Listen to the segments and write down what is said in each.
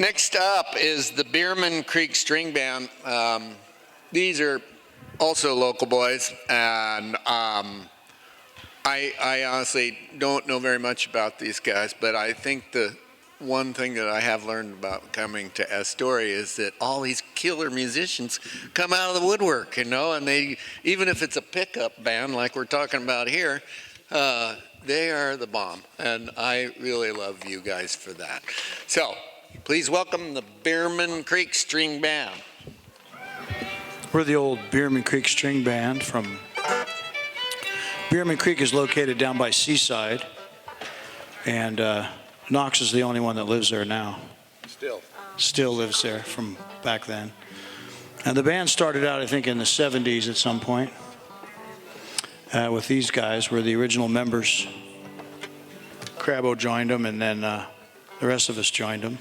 Next up is the Beerman Creek String Band. These are also local boys, and I honestly don't know very much about these guys, but I think the one thing that I have learned about coming to Astoria is that all these killer musicians come out of the woodwork, you know, and they, even if it's a pickup band like we're talking about here, they are the bomb, and I really love you guys for that. So please welcome the Beerman Creek String Band. We're the old Beerman Creek String Band from... Beerman Creek is located down by Seaside, and Knox is the only one that lives there now. Still lives there from back then. And the band started out, I think, in the 70s at some point with these guys, were the original members. Crabbo joined them, and then the rest of us joined them.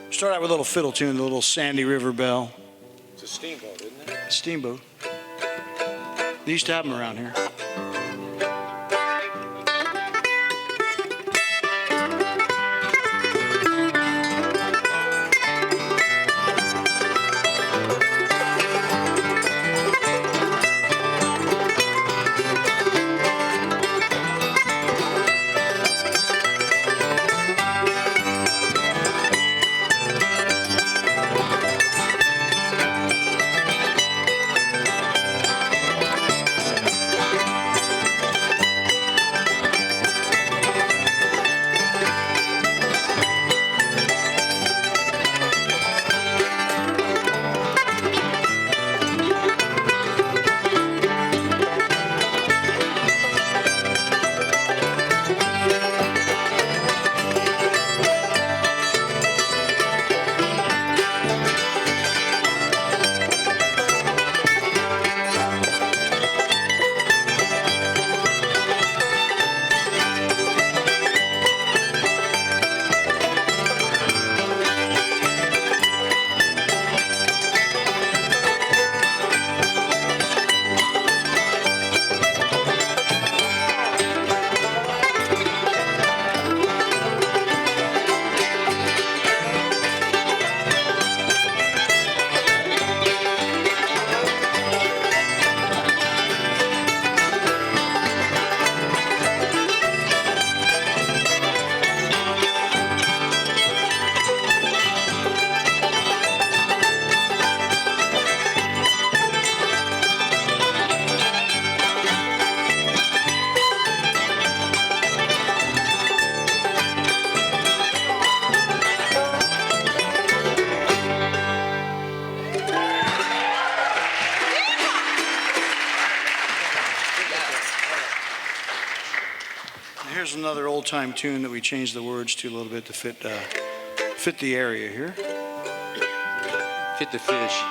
Start out with a little fiddle tune, the little Sandy River Bell. It's a steamboat, isn't it? Steamboat. They used to have them around here. Here's another old-time tune that we changed the words to a little bit to fit the area here. Fit the fish.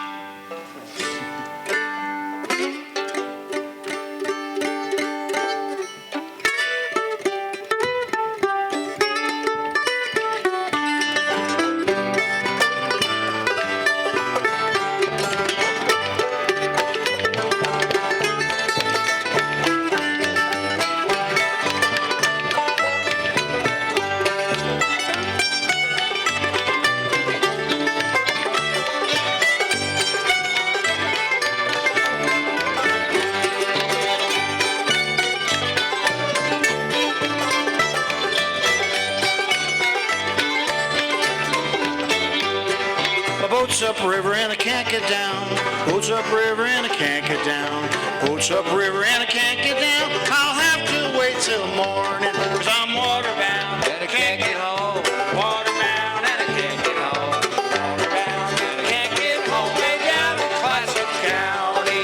Boat's upriver and I can't get down. Boat's upriver and I can't get down. Boat's upriver and I can't get down. I'll have to wait till morning, 'cause I'm waterbound and I can't get home. Waterbound and I can't get home. Waterbound and I can't get home. Way down in Classic County.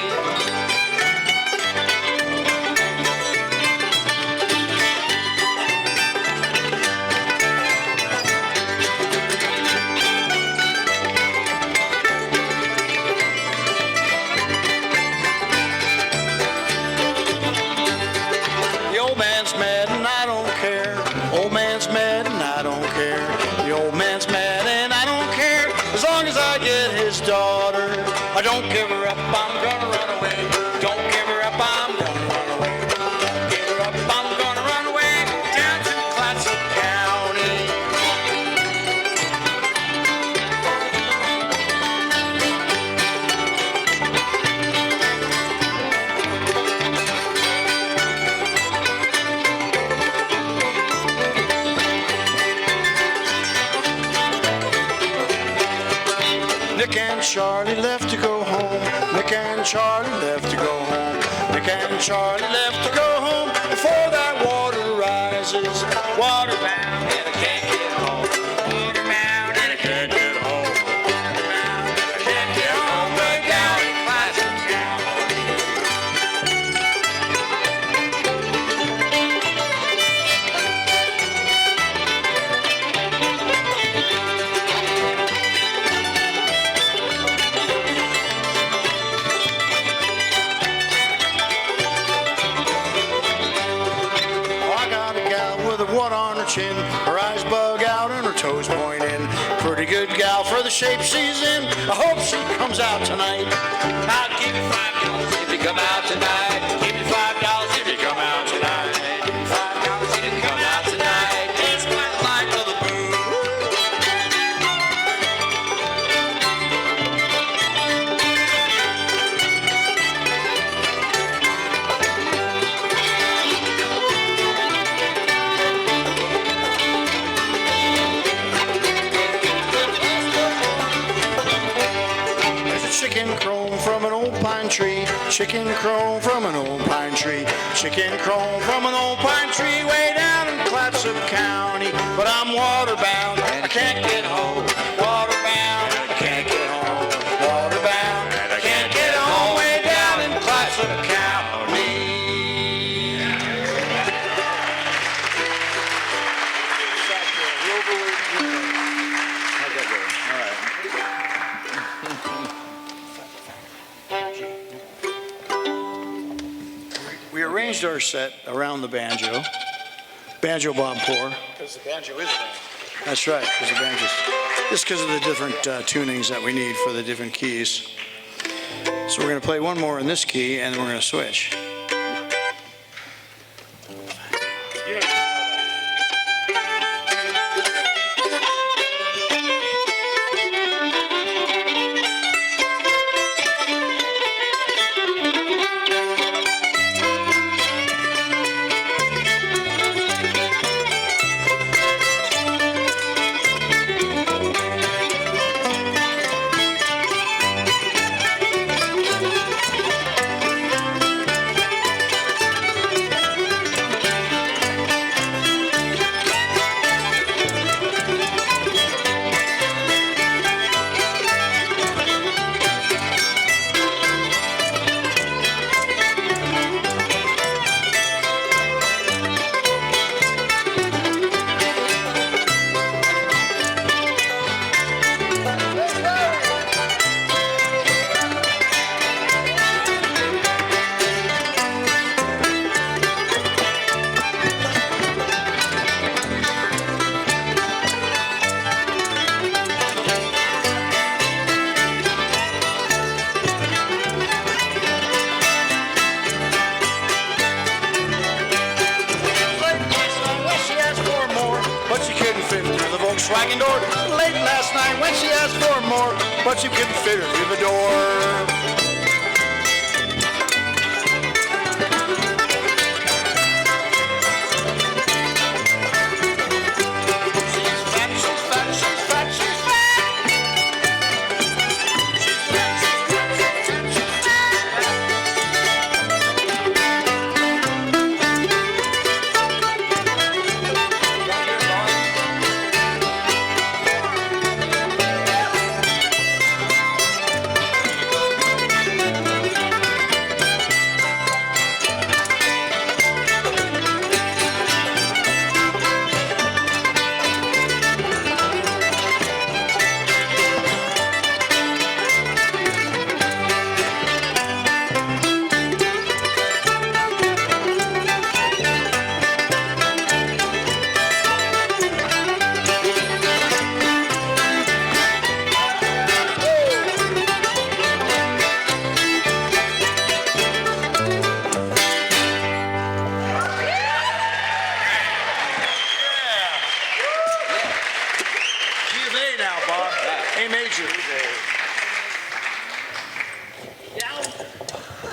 Daughter, I don't give her up, I'm gonna run away. Don't give her up, I'm gonna run away. Nick and Charlie left to go home. Nick and Charlie left to go home. Nick and Charlie left to go home before that water rises. Water bound and I can't get home. Water bound and I can't get home. Water bound and I can't get home. Way down in Classic Town. Chin. Her eyes bug out and her toes point in. Pretty good gal for the shape she's in. I hope she comes out tonight. I'll give you $5 if you come out tonight. Give you $5 if you come out tonight. Give you $5 if you come out tonight. It's quite the light of the moon. Chicken chrome from an old pine tree. Chicken chrome from an old pine tree. Chicken chrome from an old pine tree way down in Clatsop County. But I'm waterbound and I can't get home. Waterbound and I can't get home. Waterbound and I can't get home. Way down in Clatsop County. How's that going? All right. We arranged our set around the banjo. Banjo Bob Poor. Because the banjo is there. That's right, because the banjo's just because of the different tunings that we need for the different keys. So we're going to play one more in this key, and then we're going to switch. Volkswagen door late last night when she asked for more, but you couldn't fit her through the door.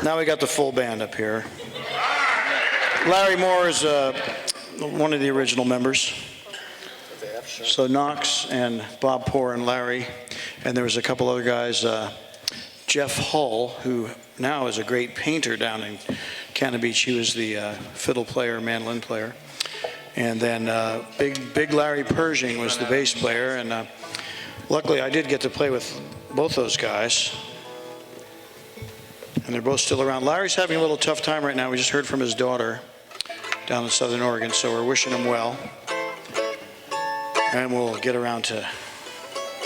Now we got the full band up here. Larry Moore is one of the original members. So Knox and Bob Poor and Larry, and there was a couple other guys, Jeff Hull, who now is a great painter down in Cannon Beach. He was the fiddle player, mandolin player. And then Big Larry Pershing was the bass player. And luckily I did get to play with both those guys. And they're both still around. Larry's having a little tough time right now. We just heard from his daughter down in Southern Oregon, so we're wishing him well. And we'll get around to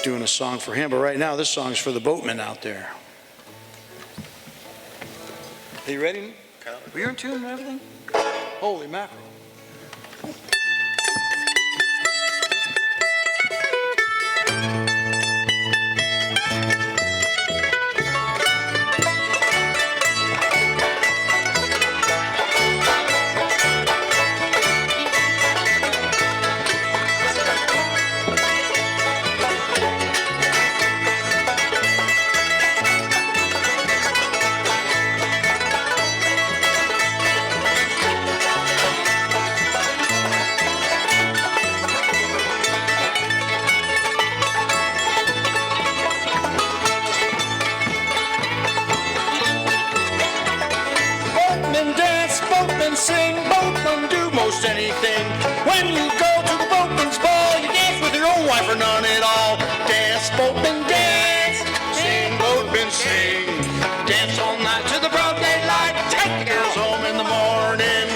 doing a song for him. But right now, this song's for the boatmen out there. Are you ready? Are you in tune and everything? Holy mackerel. Sing, boatman, do most anything. When you go to the boatman's ball, you dance with your own wife or none at all. Dance, boatman, dance. Sing, boatman, sing. Dance all night to the broad daylight. Take the girls home in the morning.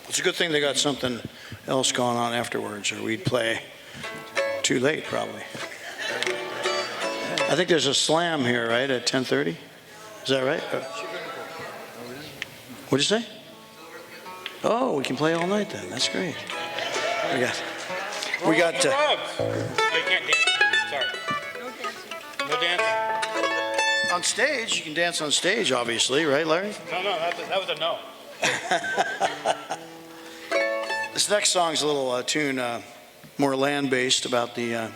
It's a good thing they got something else going on afterwards, or we'd play too late, probably. I think there's a slam here, right, at 10:30? Is that right? What'd you say? Oh, we can play all night then. That's great. We got. They can't dance. Sorry. No dancing. On stage, you can dance on stage, obviously, right, Larry? No, that was a no. This next song's a little tune, more land-based, about the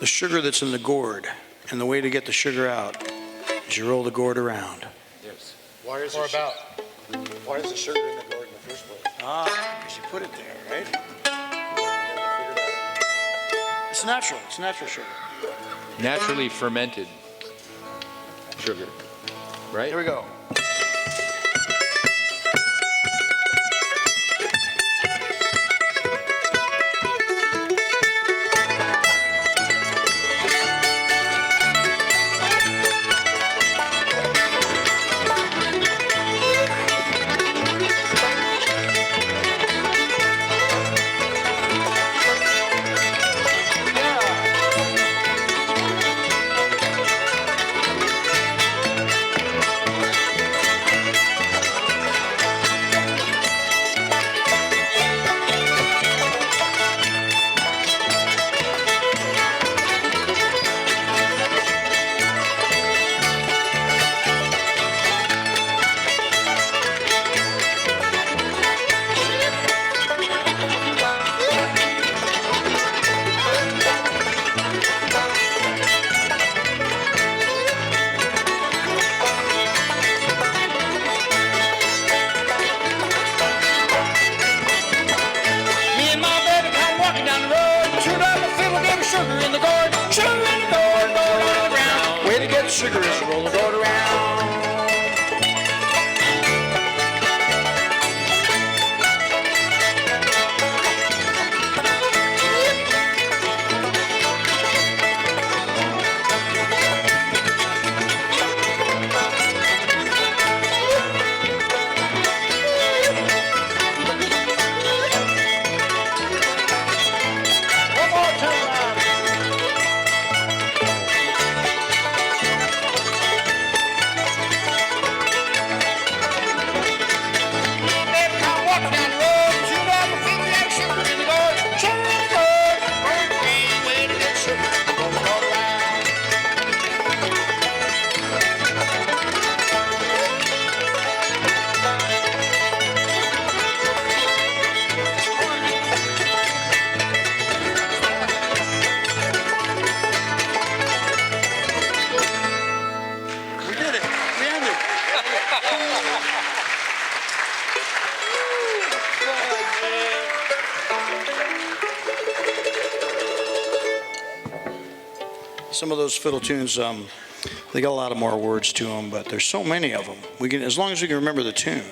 sugar that's in the gourd, and the way to get the sugar out is you roll the gourd around. Yes. Why is the sugar in the gourd in the first place? Because you put it there, right? It's natural. It's natural sugar. Naturally fermented sugar, right? Here we go. the sugar is rolling gold around. Some of those fiddle tunes, they got a lot of more words to them, but there's so many of them. We can, as long as we can remember the tune,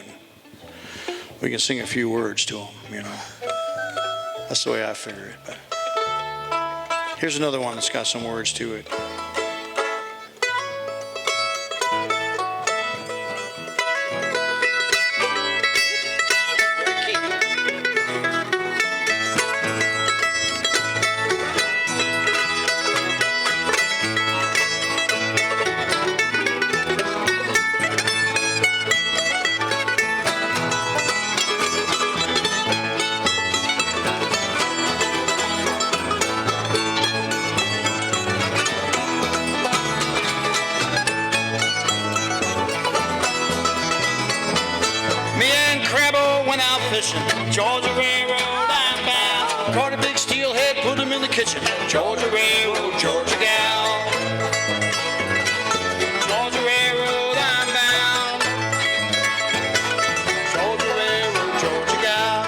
we can sing a few words to them, you know. That's the way I figure it. But here's another one that's got some words to it. Georgia Railroad, I'm bound. Caught a big steelhead, put him in the kitchen. Georgia Railroad, Georgia gal. Georgia Railroad, I'm bound. Georgia Railroad, Georgia gal.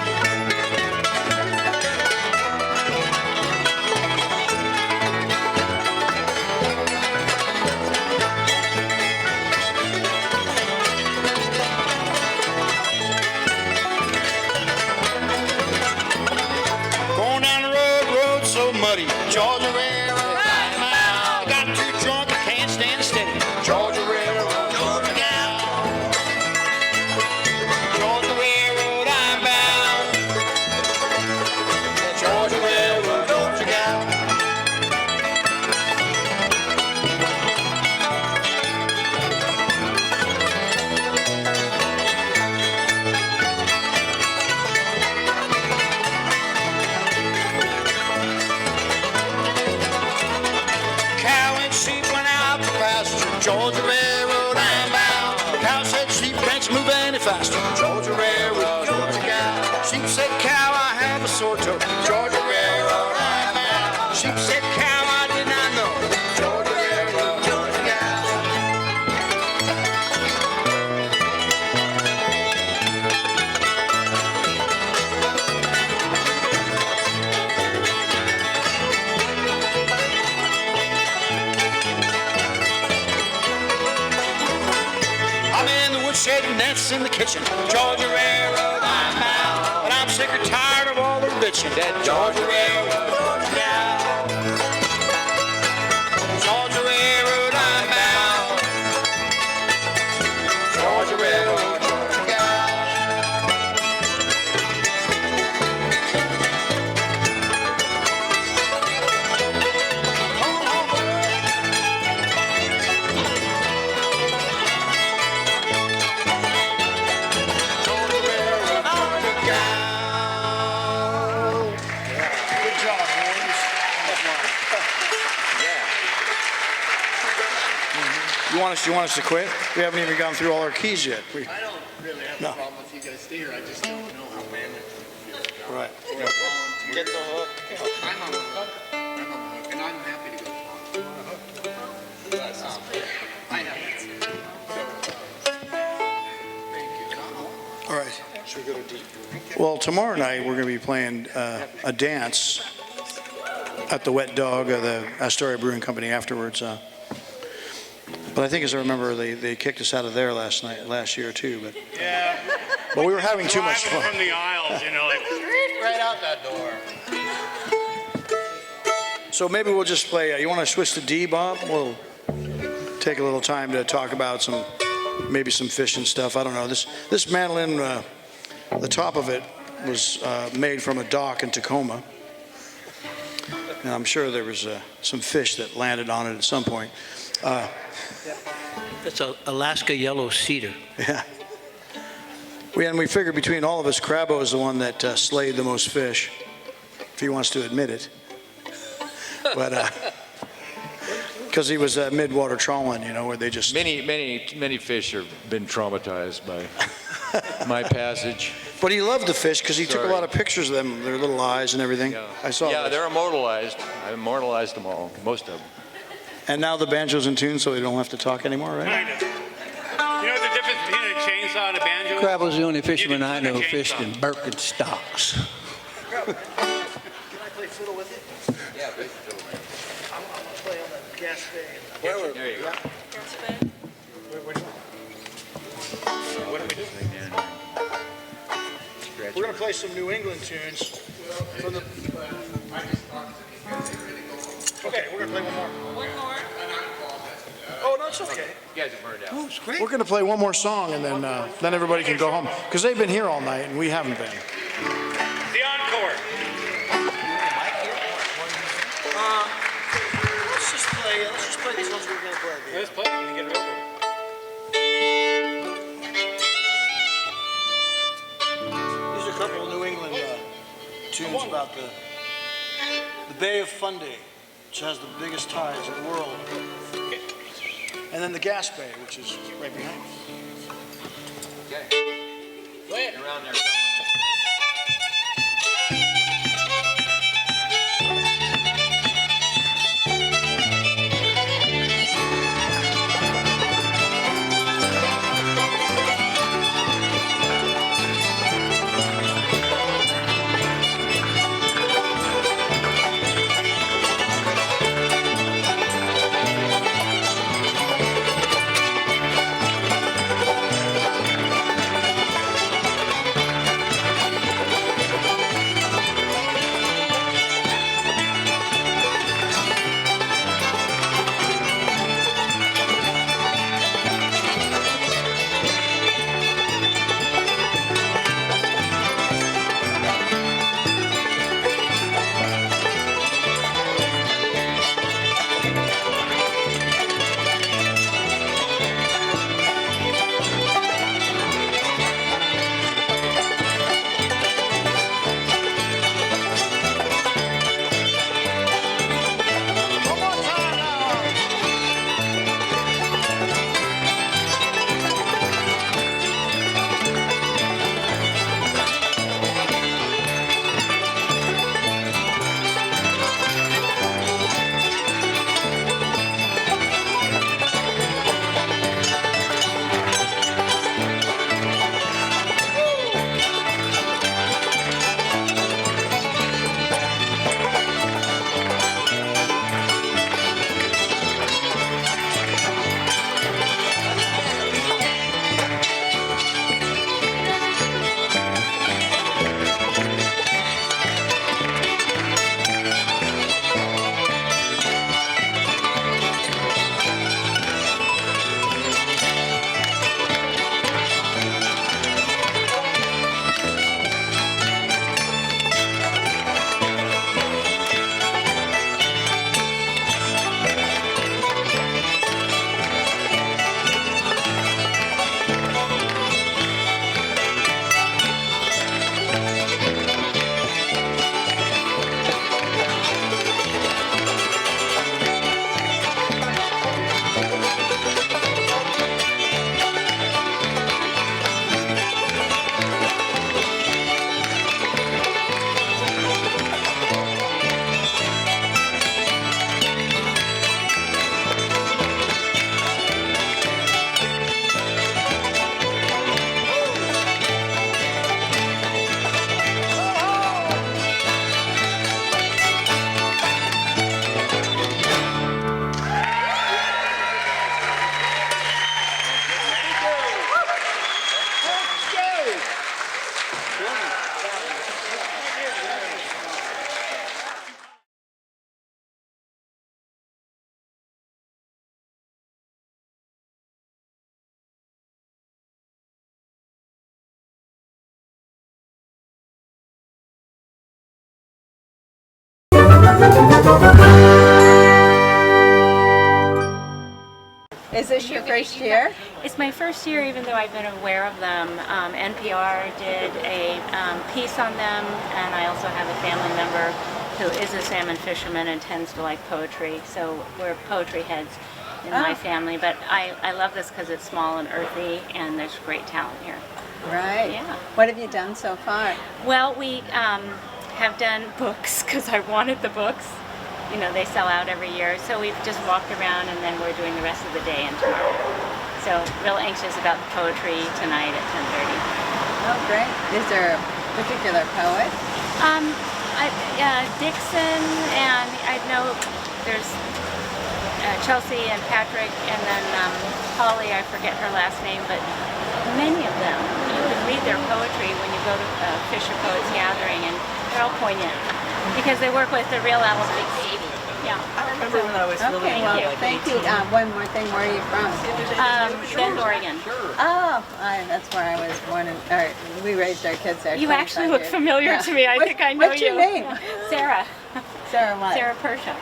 Georgia Railroad, I'm out. Got too drunk, I can't stand steady. Georgia Railroad, Georgia gal. Georgia Railroad, I'm bound. Georgia Railroad, Georgia gal. Georgia Railroad, I'm bound. Cow said sheep can't move any faster. Georgia Railroad, Georgia gal. Sheep said cow, I have a sore throat. Georgia Railroad, I'm bound. Sheep said cow, I did not know. Georgia Railroad, Georgia gal. Shed and that's in the kitchen. Georgia Railroad, I'm out. But I'm sick or tired of all the bitching. That Georgia Railroad, Georgia gal. Georgia Railroad, I'm out. Georgia Railroad, Georgia gal. You want us to quit? We haven't even gone through all our keys yet. I don't really have a problem if you guys stay here. I just don't know how bandit feels. Right. Get the hook. I'm on the hook. And I'm happy to go. I have it. Thank you. All right. Should we go to D? Well, tomorrow night we're going to be playing a dance at the Wet Dog of the Astoria Brewing Company afterwards. But I think, as I remember, they kicked us out of there last year too. But yeah. But we were having too much fun. From the aisles, you know, like right out that door. So maybe we'll just play. You want to switch to D, Bob? We'll take a little time to talk about maybe some fishing stuff. I don't know. This mandolin, the top of it was made from a dock in Tacoma, and I'm sure there was some fish that landed on it at some point. That's an Alaska yellow cedar. Yeah. We figured between all of us, Crabbo is the one that slayed the most fish, if he wants to admit it. But because he was mid-water trawling, you know, where they just... Many fish have been traumatized by my passage. But he loved the fish because he took a Sorry. lot of pictures of them, their little eyes and everything. Yeah. I saw Yeah, those. they're immortalized. I immortalized them all, most of them. And now the banjo's in tune, so we don't have to talk anymore, right? Kind of. You know what the difference between a chainsaw and a banjo? Crabbe was the only fisherman I know who chainsaw. fished in Birkenstocks. Can I play fiddle with you? Yeah, I'm going to play on the gas bay. there you go. What are we doing? We're going to play some New England tunes from the... Okay, we're going to play one more. One more. Oh, no, it's okay. You guys are burned out. Oh, it's great. We're going to play one more song, and then everybody can go home. Because they've been here all night, and we haven't been. The encore. Let's just play these ones we're going to play. Let's play it and get it over. These are a couple of New England tunes about the Bay of Fundy, which has the biggest tides in the world. And then the Gas Bay, which is right behind. Okay. Around there somewhere. Is this your first year? It's my first year, even though I've been aware of them. NPR did a piece on them, and I also have a family member who is a salmon fisherman and tends to like poetry, so we're poetry heads in my family. But I love this because it's small and earthy, and there's great talent here. Right. Yeah. What have you done so far? Well, we have done books because I wanted the books. You know, they sell out every year, so we've just walked around, and then we're doing the rest of the day and tomorrow. So real anxious about the poetry tonight at 10:30. Oh, great. Is there a particular poet? Dixon, and I know there's Chelsea and Patrick, and then Holly, I forget her last name, but many of them, you would read their poetry when you go to Fisher Poets Gathering, and they're all poignant because they work with the real elements. Yeah. I remember when I was really Okay, young, well, like thank you. 18. One more thing, where are you from? Bend, Oregon. Oh, that's where I was born, or we raised our kids there. You 25 actually look years. familiar Yeah. to me. I think I know What's you. your name? Sarah. Sarah what? Sarah Persha.